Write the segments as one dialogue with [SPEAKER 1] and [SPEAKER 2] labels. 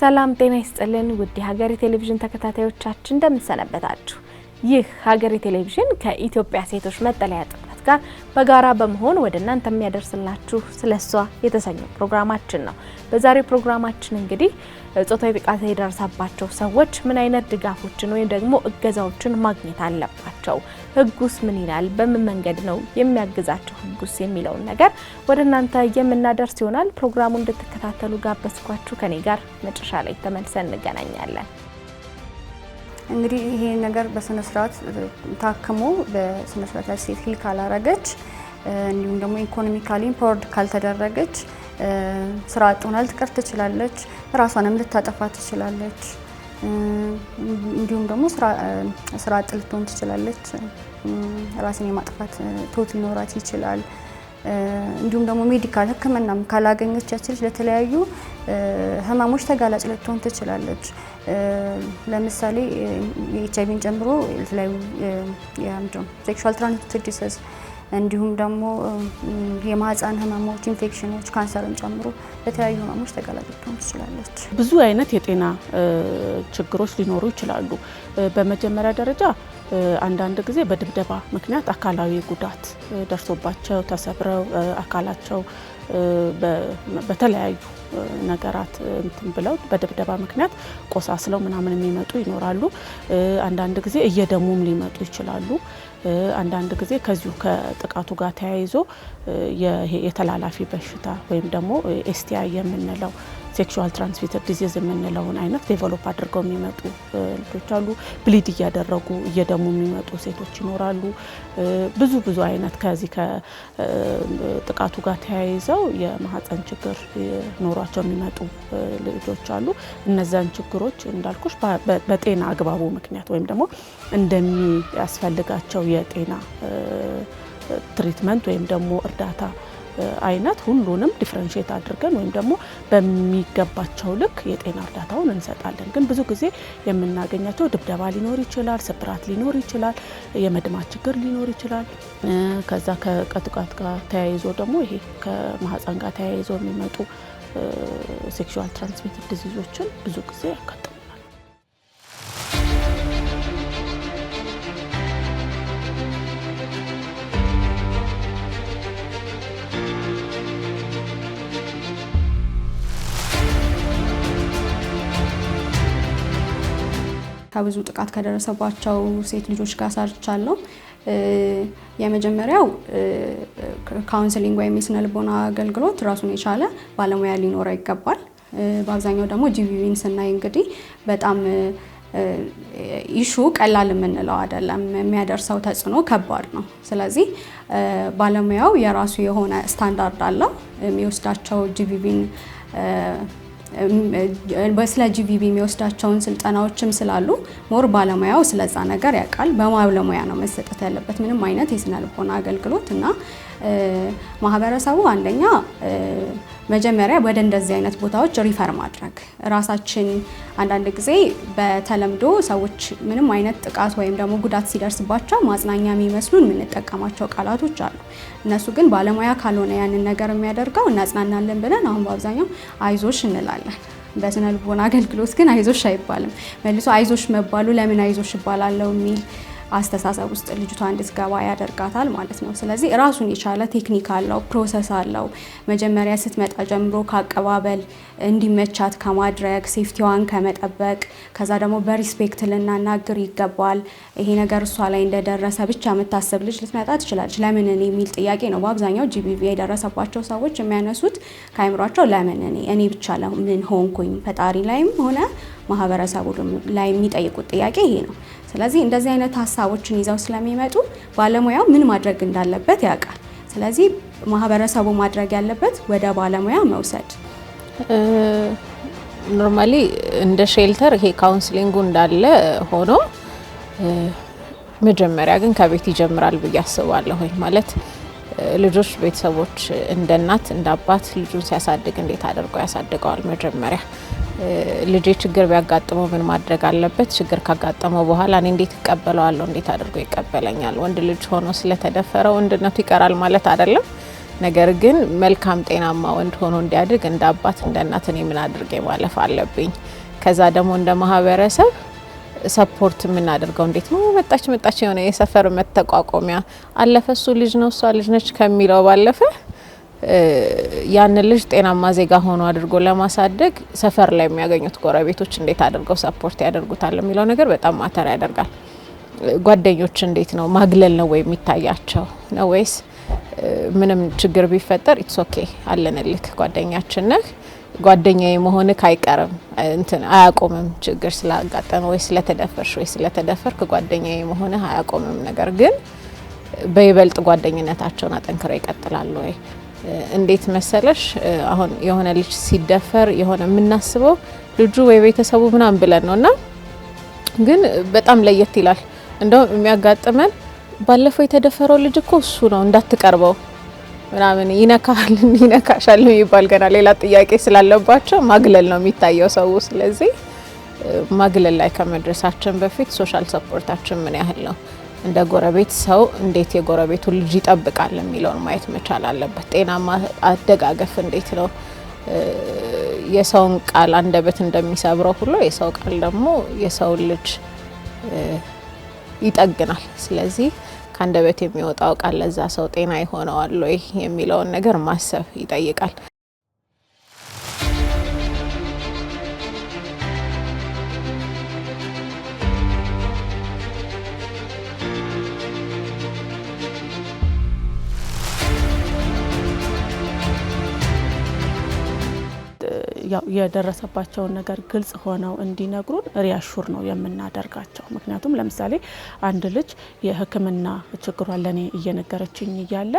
[SPEAKER 1] ሰላም ጤና ይስጥልን ውድ ሀገሬ ቴሌቪዥን ተከታታዮቻችን እንደምን ሰነበታችሁ። ይህ ሀገሬ ቴሌቪዥን ከኢትዮጵያ ሴቶች መጠለያ ጥምረት ጋር በጋራ በመሆን ወደ እናንተ የሚያደርስላችሁ ስለሷ የተሰኘው ፕሮግራማችን ነው። በዛሬው ፕሮግራማችን እንግዲህ ጾታዊ ጥቃት የደረሰባቸው ሰዎች ምን አይነት ድጋፎችን ወይም ደግሞ እገዛዎችን ማግኘት አለባቸው፣ ህጉስ ምን ይላል፣ በምን መንገድ ነው የሚያግዛቸው ህጉስ የሚለውን ነገር ወደ እናንተ የምናደርስ ይሆናል። ፕሮግራሙን እንድትከታተሉ ጋበዝኳችሁ። ከኔ ጋር መጨረሻ ላይ ተመልሰን እንገናኛለን።
[SPEAKER 2] እንግዲህ ይሄ ነገር በስነ ስርዓት ታክሞ በስነ ስርዓት ሴት ሂል ካላረገች እንዲሁም ደግሞ ኢኮኖሚካሊ ኢምፓወርድ ካልተደረገች ስራ አጥ ሆና ልትቀር ትችላለች፣ ራሷንም ልታጠፋ ትችላለች። እንዲሁም ደግሞ ስራ አጥ ልትሆን ትችላለች፣ ራስን የማጥፋት ቶት ሊኖራት ይችላል። እንዲሁም ደግሞ ሜዲካል ህክምናም ካላገኘች ያችልሽ ለተለያዩ ህመሞች ተጋላጭ ልትሆን ትችላለች። ለምሳሌ ኤችአይቪን ጨምሮ ለተለያዩ ሴክሹዋል ትራንስሚትድ ዲዚዝ እንዲሁም ደግሞ የማህፀን ህመሞች፣ ኢንፌክሽኖች፣ ካንሰርን ጨምሮ ለተለያዩ ህመሞች ተጋላጭ ልትሆን ትችላለች።
[SPEAKER 3] ብዙ አይነት የጤና ችግሮች ሊኖሩ ይችላሉ። በመጀመሪያ ደረጃ አንዳንድ ጊዜ በድብደባ ምክንያት አካላዊ ጉዳት ደርሶባቸው ተሰብረው አካላቸው በተለያዩ ነገራት እንትን ብለው በድብደባ ምክንያት ቆሳስለው ምናምን የሚመጡ ይኖራሉ። አንዳንድ ጊዜ እየደሙም ሊመጡ ይችላሉ። አንዳንድ ጊዜ ከዚሁ ከጥቃቱ ጋር ተያይዞ የተላላፊ በሽታ ወይም ደግሞ ኤስቲአይ የምንለው ሴክሹዋል ትራንስሚትድ ዲዚዝ የምንለውን አይነት ዴቨሎፕ አድርገው የሚመጡ ልጆች አሉ። ብሊድ እያደረጉ እየደሙ የሚመጡ ሴቶች ይኖራሉ። ብዙ አይነት ከዚህ ከጥቃቱ ጋር ተያይዘው የማህፀን ችግር ኖሯቸው የሚመጡ ልጆች አሉ። እነዛን ችግሮች እንዳልኩሽ በጤና አግባቡ ምክንያት ወይም ደግሞ እንደሚያስፈልጋቸው የጤና ትሪትመንት ወይም ደግሞ እርዳታ አይነት ሁሉንም ዲፈረንሺየት አድርገን ወይም ደግሞ በሚገባቸው ልክ የጤና እርዳታውን እንሰጣለን። ግን ብዙ ጊዜ የምናገኛቸው ድብደባ ሊኖር ይችላል፣ ስብራት ሊኖር ይችላል፣ የመድማት ችግር ሊኖር ይችላል። ከዛ ከጥቃት ጋር ተያይዞ ደግሞ ይሄ ከማህፀን ጋር ተያይዞ የሚመጡ ሴክሹዋል ትራንስሚትድ ዲዚዞችን ብዙ ጊዜ ያጋጥማል።
[SPEAKER 2] ከብዙ ጥቃት ከደረሰባቸው ሴት ልጆች ጋር ሰርቻለሁ። የመጀመሪያው ካውንስሊንግ ወይም የስነ ልቦና አገልግሎት ራሱን የቻለ ባለሙያ ሊኖረው ይገባል። በአብዛኛው ደግሞ ጂቪቪን ስናይ እንግዲህ በጣም ኢሹ ቀላል የምንለው አይደለም፣ የሚያደርሰው ተጽዕኖ ከባድ ነው። ስለዚህ ባለሙያው የራሱ የሆነ ስታንዳርድ አለው። የሚወስዳቸው ጂቪቪን በስለ ጂቪቪ የሚወስዳቸውን ስልጠናዎችም ስላሉ ሞር ባለሙያው ስለዛ ነገር ያውቃል። በባለሙያ ነው መሰጠት ያለበት ምንም አይነት የስነ ልቦና አገልግሎት እና ማህበረሰቡ አንደኛ መጀመሪያ ወደ እንደዚህ አይነት ቦታዎች ሪፈር ማድረግ ራሳችን አንዳንድ ጊዜ በተለምዶ ሰዎች ምንም አይነት ጥቃት ወይም ደግሞ ጉዳት ሲደርስባቸው ማጽናኛ የሚመስሉን የምንጠቀማቸው ቃላቶች አሉ። እነሱ ግን ባለሙያ ካልሆነ ያንን ነገር የሚያደርገው እናጽናናለን ብለን አሁን በአብዛኛው አይዞሽ እንላለን። በስነ ልቦና አገልግሎት ግን አይዞሽ አይባልም። መልሶ አይዞሽ መባሉ ለምን አይዞሽ ይባላል የሚል አስተሳሰብ ውስጥ ልጅቷ እንድትገባ ያደርጋታል ማለት ነው። ስለዚህ ራሱን የቻለ ቴክኒክ አለው፣ ፕሮሰስ አለው። መጀመሪያ ስትመጣ ጀምሮ ከአቀባበል እንዲመቻት ከማድረግ ሴፍቲዋን ከመጠበቅ ከዛ ደግሞ በሪስፔክት ልናናግር ይገባል። ይሄ ነገር እሷ ላይ እንደደረሰ ብቻ የምታስብ ልጅ ልትመጣ ትችላለች። ለምን እኔ የሚል ጥያቄ ነው በአብዛኛው ጂቪቪ የደረሰባቸው ሰዎች የሚያነሱት ከአይምሯቸው። ለምን እኔ ብቻ ለምን ሆንኩኝ? ፈጣሪ ላይም ሆነ ማህበረሰቡ ላይ የሚጠይቁት ጥያቄ ይሄ ነው። ስለዚህ እንደዚህ አይነት ሀሳቦችን ይዘው ስለሚመጡ ባለሙያው ምን ማድረግ እንዳለበት ያውቃል። ስለዚህ ማህበረሰቡ ማድረግ ያለበት ወደ ባለሙያ መውሰድ።
[SPEAKER 4] ኖርማሊ እንደ ሼልተር ይሄ ካውንስሊንጉ እንዳለ ሆኖ መጀመሪያ ግን ከቤት ይጀምራል ብዬ አስባለሁ። ማለት ልጆች ቤተሰቦች እንደ እናት እንደ አባት ልጁን ሲያሳድግ እንዴት አድርገው ያሳድገዋል? መጀመሪያ ልጄ ችግር ቢያጋጥመው ምን ማድረግ አለበት? ችግር ካጋጠመው በኋላ እኔ እንዴት እቀበለዋለሁ? እንዴት አድርጎ ይቀበለኛል? ወንድ ልጅ ሆኖ ስለተደፈረ ወንድነቱ ይቀራል ማለት አይደለም። ነገር ግን መልካም ጤናማ ወንድ ሆኖ እንዲያድግ እንደ አባት እንደ እናት እኔ ምን አድርጌ ማለፍ አለብኝ? ከዛ ደግሞ እንደ ማህበረሰብ ሰፖርት የምናደርገው እንዴት ነው? መጣች የሆነ የሰፈር መተቋቋሚያ አለፈ እሱ ልጅ ነው እሷ ልጅ ነች ከሚለው ባለፈ ያን ልጅ ጤናማ ዜጋ ሆኖ አድርጎ ለማሳደግ ሰፈር ላይ የሚያገኙት ጎረቤቶች እንዴት አድርገው ሰፖርት ያደርጉታል የሚለው ነገር በጣም ማተር ያደርጋል። ጓደኞች እንዴት ነው ማግለል ነው ወይ የሚታያቸው ነው ወይስ ምንም ችግር ቢፈጠር ኢትስ ኦኬ አለንልክ ጓደኛችን ነህ ጓደኛዬ መሆንክ አይቀርም እንትን አያቆምም ችግር ስላጋጠመ ወይ ስለተደፈርሽ ወይ ስለተደፈርክ ጓደኛዬ መሆንህ አያቆምም። ነገር ግን በይበልጥ ጓደኝነታቸውን አጠንክረው ይቀጥላሉ ወይ? እንዴት መሰለሽ አሁን የሆነ ልጅ ሲደፈር የሆነ የምናስበው ልጁ ወይ ቤተሰቡ ምናምን ብለን ነውና ግን በጣም ለየት ይላል። እንደው የሚያጋጥመን ባለፈው የተደፈረው ልጅ እኮ እሱ ነው እንዳትቀርበው ምናምን ይነካሻል የሚባል ገና ሌላ ጥያቄ ስላለባቸው ማግለል ነው የሚታየው ሰው። ስለዚህ ማግለል ላይ ከመድረሳችን በፊት ሶሻል ሰፖርታችን ምን ያህል ነው፣ እንደ ጎረቤት ሰው እንዴት የጎረቤቱ ልጅ ይጠብቃል የሚለውን ማየት መቻል አለበት። ጤናማ አደጋገፍ እንዴት ነው? የሰውን ቃል አንደበት እንደሚሰብረው ሁሉ የሰው ቃል ደግሞ የሰው ልጅ ይጠግናል። ስለዚህ ከአንደበት የሚወጣው ቃል ለዛ ሰው ጤና ይሆነዋል ወይ የሚለውን ነገር ማሰብ ይጠይቃል።
[SPEAKER 3] ያው የደረሰባቸውን ነገር ግልጽ ሆነው እንዲነግሩን ሪያሹር ነው የምናደርጋቸው። ምክንያቱም ለምሳሌ አንድ ልጅ የሕክምና ችግሯን ለኔ እየነገረችኝ እያለ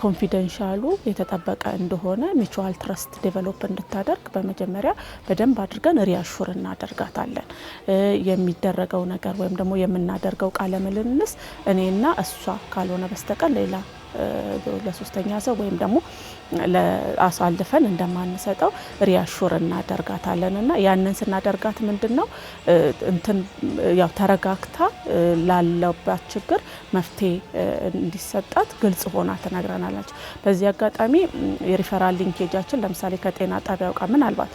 [SPEAKER 3] ኮንፊደንሻሉ የተጠበቀ እንደሆነ ሚቹዋል ትረስት ዴቨሎፕ እንድታደርግ በመጀመሪያ በደንብ አድርገን ሪያሹር እናደርጋታለን። የሚደረገው ነገር ወይም ደግሞ የምናደርገው ቃለ ምልልስ እኔና እሷ ካልሆነ በስተቀር ሌላ ለሶስተኛ ሰው ወይም ደግሞ ለአሳልፈን እንደማንሰጠው ሪያሹር እናደርጋታለን። እና ያንን ስናደርጋት ምንድነው እንትን ያው ተረጋግታ ላለባት ችግር መፍትሄ እንዲሰጣት ግልጽ ሆና ተናግረናለች። በዚህ አጋጣሚ የሪፈራል ሊንኬጃችን ለምሳሌ ከጤና ጣቢያው ጋር ምናልባት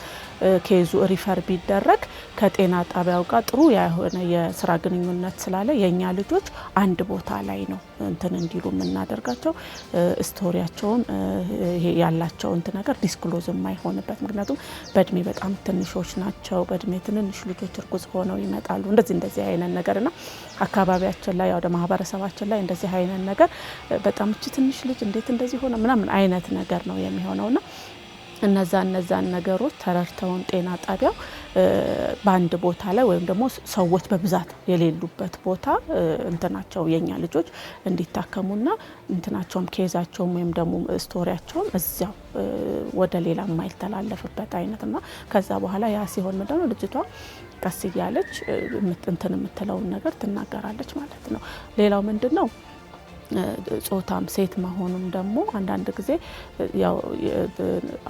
[SPEAKER 3] ኬዙ ሪፈር ቢደረግ ከጤና ጣቢያው ጋር ጥሩ የሆነ የስራ ግንኙነት ስላለ የኛ ልጆች አንድ ቦታ ላይ ነው እንትን እንዲሉ የምናደርጋቸው ስቶሪያቸውን ይሄ ያላቸው እንትን ነገር ዲስክሎዝ የማይሆንበት ምክንያቱም በእድሜ በጣም ትንሾች ናቸው። በእድሜ ትንንሽ ልጆች እርጉዝ ሆነው ይመጣሉ። እንደዚህ አይነት ነገርና አካባቢያችን ላይ ወደ ማህበረሰባችን ላይ እንደዚህ አይነት ነገር በጣም እቺ ትንሽ ልጅ እንዴት እንደዚህ ሆነ ምናምን አይነት ነገር ነው የሚሆነውና እነዛን ነገሮች ተረድተውን ጤና ጣቢያው በአንድ ቦታ ላይ ወይም ደግሞ ሰዎች በብዛት የሌሉበት ቦታ እንትናቸው የኛ ልጆች እንዲታከሙና እንትናቸውም ኬዛቸውም ወይም ደግሞ ስቶሪያቸውም እዛው ወደ ሌላ የማይተላለፍበት አይነትና ከዛ በኋላ ያ ሲሆን ምንድነው ልጅቷ ቀስ እያለች እንትን የምትለውን ነገር ትናገራለች ማለት ነው። ሌላው ምንድነው ጾታም ሴት መሆኑም ደግሞ አንዳንድ ጊዜ ያው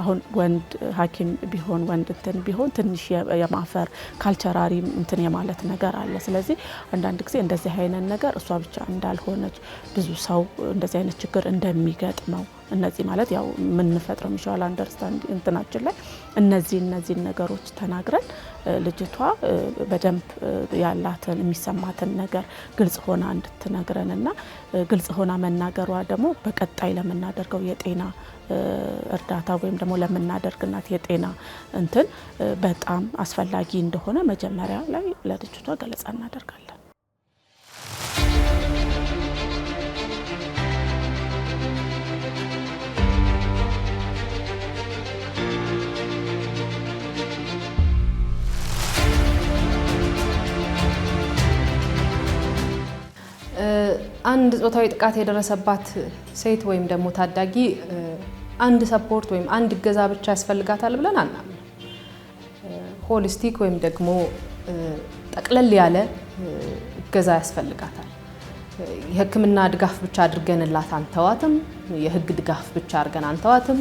[SPEAKER 3] አሁን ወንድ ሐኪም ቢሆን ወንድ እንትን ቢሆን ትንሽ የማፈር ካልቸራሪ እንትን የማለት ነገር አለ። ስለዚህ አንዳንድ ጊዜ እንደዚህ አይነት ነገር እሷ ብቻ እንዳልሆነች ብዙ ሰው እንደዚህ አይነት ችግር እንደሚገጥመው እነዚህ ማለት ያው ምን ፈጥረው ሚሻል አንደርስታንድ እንትናችን ላይ እነዚህ ነገሮች ተናግረን ልጅቷ በደንብ ያላትን የሚሰማትን ነገር ግልጽ ሆና እንድትነግረንና ግልጽ ሆና መናገሯ ደግሞ በቀጣይ ለምናደርገው የጤና እርዳታ ወይም ደግሞ ለምናደርግናት የጤና እንትን በጣም አስፈላጊ እንደሆነ መጀመሪያ ላይ ለልጅቷ ገለጻ እናደርጋለን።
[SPEAKER 5] አንድ ጾታዊ ጥቃት የደረሰባት ሴት ወይም ደግሞ ታዳጊ አንድ ሰፖርት ወይም አንድ እገዛ ብቻ ያስፈልጋታል ብለን አናምንም። ሆሊስቲክ ወይም ደግሞ ጠቅለል ያለ እገዛ ያስፈልጋታል። የሕክምና ድጋፍ ብቻ አድርገንላት አንተዋትም። የሕግ ድጋፍ ብቻ አድርገን አንተዋትም።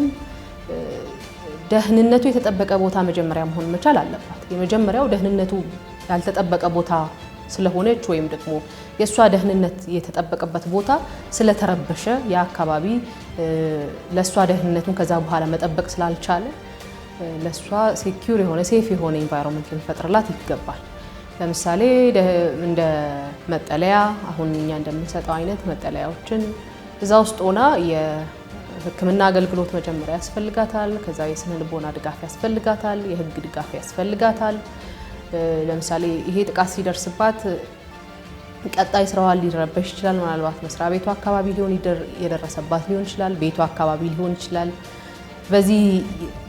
[SPEAKER 5] ደህንነቱ የተጠበቀ ቦታ መጀመሪያ መሆን መቻል አለባት። የመጀመሪያው ደህንነቱ ያልተጠበቀ ቦታ ስለሆነች ወይም ደግሞ የእሷ ደህንነት የተጠበቀበት ቦታ ስለተረበሸ የአካባቢ ለእሷ ደህንነቱን ከዛ በኋላ መጠበቅ ስላልቻለ ለእሷ ሴኪዩር የሆነ ሴፍ የሆነ ኢንቫይሮንመንት ልንፈጥርላት ይገባል። ለምሳሌ እንደ መጠለያ አሁን እኛ እንደምንሰጠው አይነት መጠለያዎችን እዛ ውስጥ ሆና የሕክምና አገልግሎት መጀመሪያ ያስፈልጋታል። ከዛ የስነ ልቦና ድጋፍ ያስፈልጋታል፣ የህግ ድጋፍ ያስፈልጋታል። ለምሳሌ ይሄ ጥቃት ሲደርስባት ቀጣይ ስራዋ ሊረበሽ ይችላል። ምናልባት መስሪያ ቤቷ አካባቢ ሊሆን የደረሰባት ሊሆን ይችላል፣ ቤቷ አካባቢ ሊሆን ይችላል። በዚህ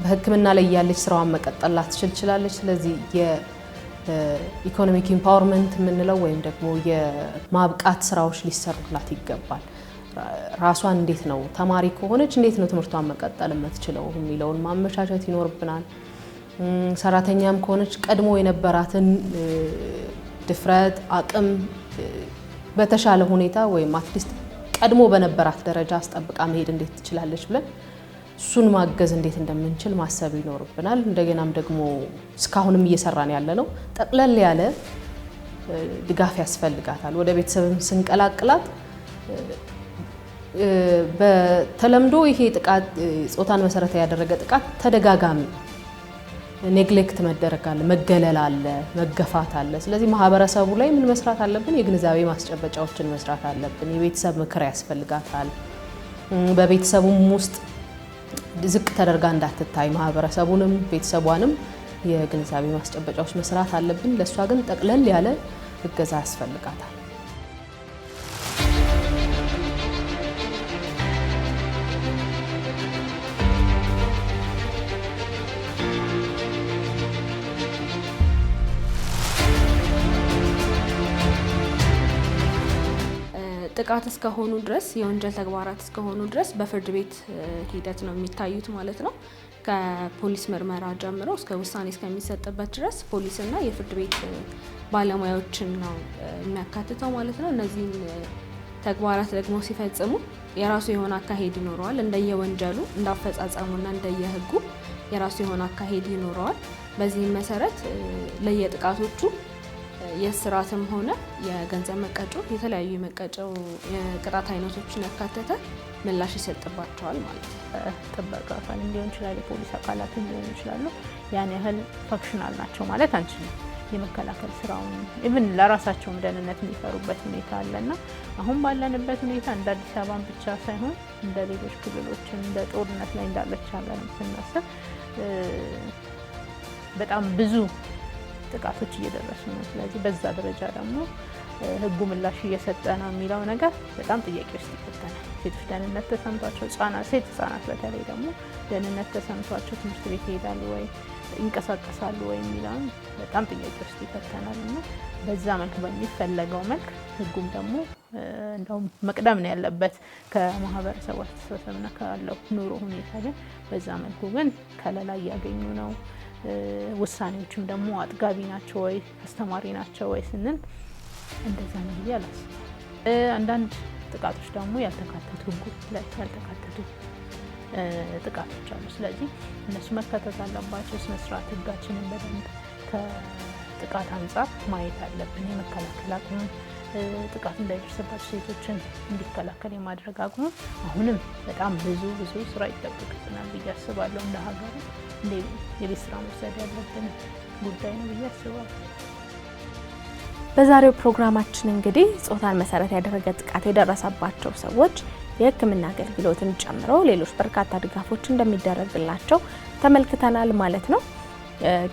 [SPEAKER 5] በሕክምና ላይ ያለች ስራዋን መቀጠል ላትችል ትችላለች። ስለዚህ የኢኮኖሚክ ኢምፓወርመንት የምንለው ወይም ደግሞ የማብቃት ስራዎች ሊሰሩላት ይገባል። ራሷን እንዴት ነው ተማሪ ከሆነች እንዴት ነው ትምህርቷን መቀጠል የምትችለው የሚለውን ማመቻቸት ይኖርብናል። ሰራተኛም ከሆነች ቀድሞ የነበራትን ድፍረት አቅም በተሻለ ሁኔታ ወይም አትሊስት ቀድሞ በነበራት ደረጃ አስጠብቃ መሄድ እንዴት ትችላለች ብለን እሱን ማገዝ እንዴት እንደምንችል ማሰብ ይኖርብናል። እንደገናም ደግሞ እስካሁንም እየሰራን ያለነው ጠቅለል ያለ ድጋፍ ያስፈልጋታል። ወደ ቤተሰብም ስንቀላቅላት በተለምዶ ይሄ ጥቃት ጾታን መሰረት ያደረገ ጥቃት ተደጋጋሚ ኔግሌክት መደረግ አለ፣ መገለል አለ፣ መገፋት አለ። ስለዚህ ማህበረሰቡ ላይ ምን መስራት አለብን? የግንዛቤ ማስጨበጫዎችን መስራት አለብን። የቤተሰብ ምክር ያስፈልጋታል። በቤተሰቡም ውስጥ ዝቅ ተደርጋ እንዳትታይ ማህበረሰቡንም ቤተሰቧንም የግንዛቤ ማስጨበጫዎች መስራት አለብን። ለእሷ ግን ጠቅለል ያለ እገዛ ያስፈልጋታል።
[SPEAKER 2] ጥቃት እስከሆኑ ድረስ የወንጀል ተግባራት እስከሆኑ ድረስ በፍርድ ቤት ሂደት ነው የሚታዩት ማለት ነው። ከፖሊስ ምርመራ ጀምሮ እስከ ውሳኔ እስከሚሰጥበት ድረስ ፖሊስና የፍርድ ቤት ባለሙያዎችን ነው የሚያካትተው ማለት ነው። እነዚህን ተግባራት ደግሞ ሲፈጽሙ የራሱ የሆነ አካሄድ ይኖረዋል። እንደየወንጀሉ እንዳፈጻጸሙና እንደየህጉ የራሱ የሆነ አካሄድ ይኖረዋል። በዚህም መሰረት ለየጥቃቶቹ የስራትም ሆነ የገንዘብ መቀጮ የተለያዩ የቅጣት አይነቶችን ያካተተ ምላሽ ይሰጥባቸዋል ማለት ነው።
[SPEAKER 3] ጥበቃ አካል ሊሆን ይችላል፣ የፖሊስ አካላት ሊሆኑ ይችላሉ። ያን ያህል ፋክሽናል ናቸው ማለት አንችልም። የመከላከል ስራውን ኢቭን ለራሳቸውም ደህንነት የሚፈሩበት ሁኔታ አለና አሁን ባለንበት ሁኔታ እንደ አዲስ አበባን ብቻ ሳይሆን እንደ ሌሎች ክልሎችን እንደ ጦርነት ላይ እንዳለች ሀገር ስናስብ በጣም ብዙ ጥቃቶች እየደረሱ ነው። ስለዚህ በዛ ደረጃ ደግሞ ህጉ ምላሽ እየሰጠ ነው የሚለው ነገር በጣም ጥያቄ ውስጥ ይከተናል። ሴቶች ደህንነት ተሰምቷቸው ሴት ህጻናት በተለይ ደግሞ ደህንነት ተሰምቷቸው ትምህርት ቤት ይሄዳሉ ወይ ይንቀሳቀሳሉ ወይ የሚለውን በጣም ጥያቄ ውስጥ ይከተናል እና በዛ መልክ በሚፈለገው መልክ ህጉም ደግሞ እንደውም መቅደም ነው ያለበት ከማህበረሰቡ አስተሳሰብና ካለው ኑሮ ሁኔታ ግን በዛ መልኩ ግን ከለላ እያገኙ ነው። ውሳኔዎችም ደግሞ አጥጋቢ ናቸው ወይ አስተማሪ ናቸው ወይ ስንል እንደዛ ነው ብዬ አላስብም። አንዳንድ ጥቃቶች ደግሞ ያልተካተቱ ህጉ ላይ ያልተካተቱ ጥቃቶች አሉ። ስለዚህ እነሱ መከተት አለባቸው። ስነስርዓት ህጋችንን በደንብ ከጥቃት አንጻር ማየት አለብን። የመከላከል አቅሙ ጥቃት እንዳይደርስባቸው ሴቶችን እንዲከላከል የማድረግ አቅሙ አሁንም በጣም ብዙ ስራ ይጠበቅብናል ብዬ አስባለሁ። እንደ ሀገር የቤት ስራ መውሰድ ያለብን ጉዳይ ነው ብዬ አስባለሁ።
[SPEAKER 1] በዛሬው ፕሮግራማችን እንግዲህ ጾታን መሰረት ያደረገ ጥቃት የደረሰባቸው ሰዎች የህክምና አገልግሎትን ጨምሮ ሌሎች በርካታ ድጋፎች እንደሚደረግላቸው ተመልክተናል ማለት ነው።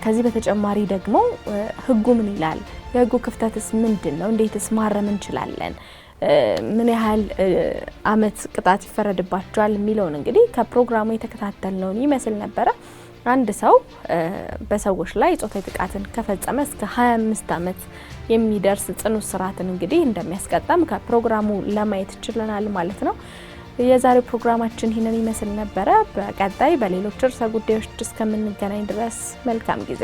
[SPEAKER 1] ከዚህ በተጨማሪ ደግሞ ህጉ ምን ይላል? የህጉ ክፍተትስ ምንድነው? እንዴትስ ማረም እንችላለን? ምን ያህል አመት ቅጣት ይፈረድባቸዋል የሚለውን እንግዲህ ከፕሮግራሙ የተከታተልነውን ይመስል ነበረ። አንድ ሰው በሰዎች ላይ ጾታዊ ጥቃትን ከፈጸመ እስከ 25 አመት የሚደርስ ጽኑ እስራትን እንግዲህ እንደሚያስቀጣም ከፕሮግራሙ ለማየት ችለናል ማለት ነው። የዛሬው ፕሮግራማችን ይህንን ይመስል ነበረ። በቀጣይ በሌሎች ርዕሰ ጉዳዮች እስከምንገናኝ ድረስ መልካም ጊዜ